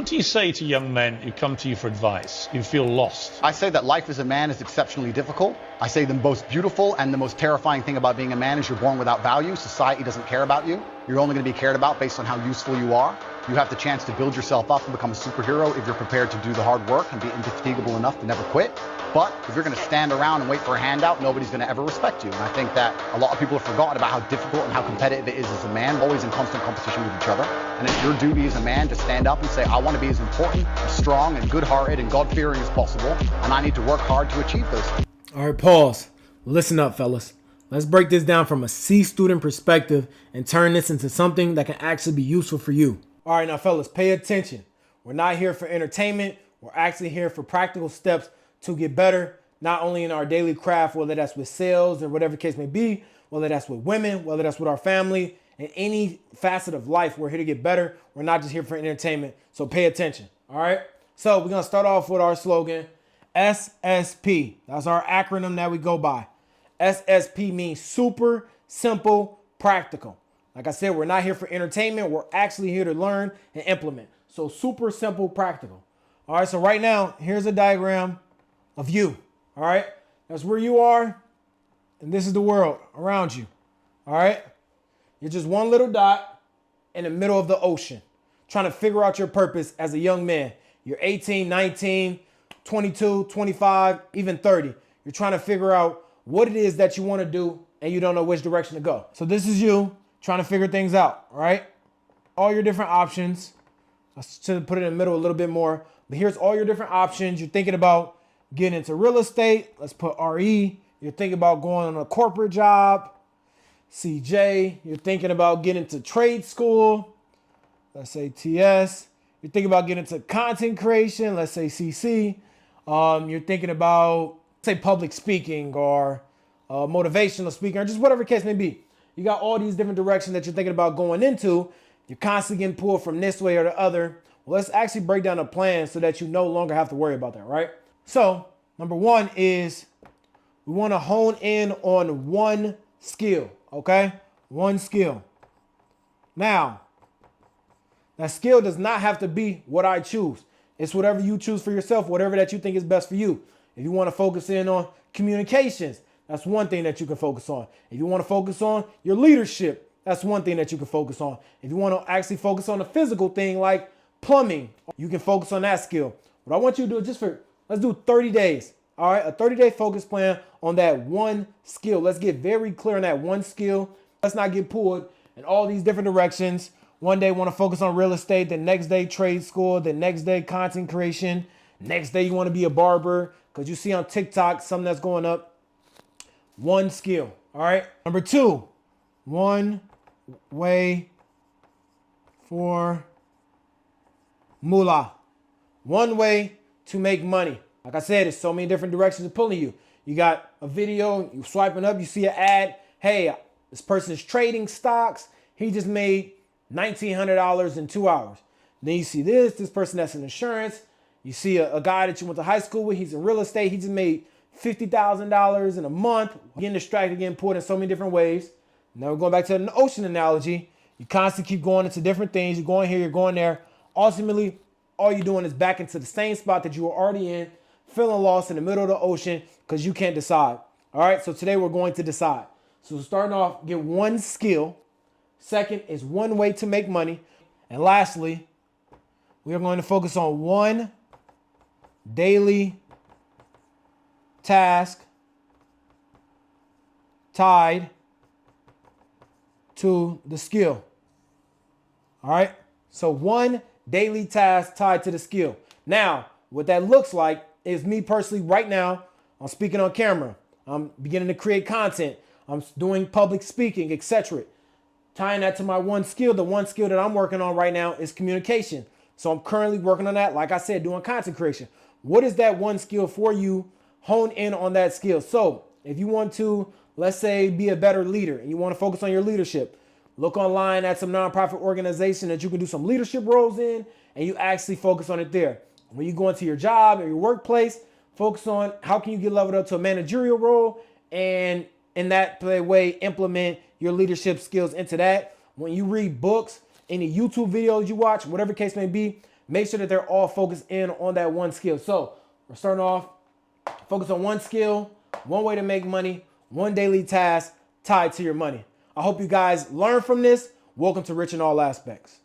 What do you say to young men who come to you for advice, who feel lost? I say that life as a man is exceptionally difficult. I say the most beautiful and the most terrifying thing about being a man is you're born without value. Society doesn't care about you. You're only going to be cared about based on how useful you are. You have the chance to build yourself up and become a superhero if you're prepared to do the hard work and be indefatigable enough to never quit. But if you're going to stand around and wait for a handout, nobody's going to ever respect you. And I think that a lot of people have forgotten about how difficult and how competitive it is as a man, always in constant competition with each other. And it's your duty as a man to stand up and say, I want to be as important, as strong, and good-hearted and God-fearing as possible, and I need to work hard to achieve those things. All right, pause. Listen up, fellas. Let's break this down from a C student perspective and turn this into something that can actually be useful for you. All right, now, fellas, pay attention. We're not here for entertainment. We're actually here for practical steps to get better, not only in our daily craft, whether that's with sales or whatever the case may be, whether that's with women, whether that's with our family, in any facet of life. We're here to get better. We're not just here for entertainment. So pay attention. All right. So we're going to start off with our slogan, SSP. That's our acronym that we go by. SSP means super, simple, practical. Like I said, we're not here for entertainment. We're actually here to learn and implement. So super, simple, practical. All right. So right now, here's a diagram of you. All right. That's where you are. And this is the world around you. All right. You're just one little dot in the middle of the ocean, trying to figure out your purpose as a young man. You're 18, 19, 22, 25, even 30. You're trying to figure out what it is that you want to do, and you don't know which direction to go. So this is you trying to figure things out, all right? All your different options. I should put it in the middle a little bit more, but here's all your different options. You're thinking about getting into real estate. Let's put RE. You're thinking about going on a corporate job. CJ, you're thinking about getting into trade school. Let's say TS. You're thinking about getting into content creation. Let's say CC. You're thinking about, say, public speaking or motivational speaking or just whatever the case may be. You got all these different directions that you're thinking about going into. You're constantly getting pulled from this way or the other. Well, let's actually break down a plan so that you no longer have to worry about that, right? So, number one is we want to hone in on one skill, okay? One skill. Now, that skill does not have to be what I choose. It's whatever you choose for yourself, whatever that you think is best for you. If you want to focus in on communications, that's one thing that you can focus on. If you want to focus on your leadership, that's one thing that you can focus on. If you want to actually focus on a physical thing like plumbing, you can focus on that skill. What I want you to do is let's do 30 days. All right, a 30-day focus plan on that one skill. Let's get very clear on that one skill. Let's not get pulled in all these different directions. One day want to focus on real estate, the next day trade school, the next day content creation. Next day you want to be a barber because you see on TikTok something that's going up. One skill, all right? Number two, one way for moolah. One way to make money. Like I said, there's so many different directions of pulling you. You got a video, you swiping up, you see an ad. Hey, this person's trading stocks. He just made $1,900 in 2 hours. Then you see this person that's in insurance. You see a guy that you went to high school with. He's in real estate. He just made $50,000 in a month. Getting distracted, getting pulled in so many different ways. Now we're going back to an ocean analogy. You constantly keep going into different things. You're going here, you're going there. Ultimately, all you're doing is back into the same spot that you were already in, feeling lost in the middle of the ocean because you can't decide. All right, so today we're going to decide. So starting off, get one skill. Second is one way to make money. And lastly, we are going to focus on one daily task tied to the skill. All right, so one daily task tied to the skill. Now, what that looks like is me personally right now, I'm speaking on camera. I'm beginning to create content. I'm doing public speaking, etc. Tying that to my one skill, the one skill that I'm working on right now is communication. So I'm currently working on that, like I said, doing content creation. What is that one skill for you? Hone in on that skill. So if you want to, let's say, be a better leader and you want to focus on your leadership, look online at some nonprofit organization that you can do some leadership roles in, and you actually focus on it there. When you go into your job or your workplace, focus on how can you get leveled up to a managerial role, and in that way, implement your leadership skills into that. When you read books, any YouTube videos you watch, whatever the case may be, make sure that they're all focused in on that one skill. So we're starting off, focus on one skill, one way to make money, one daily task tied to your money. I hope you guys learn from this. Welcome to Rich in All Aspects.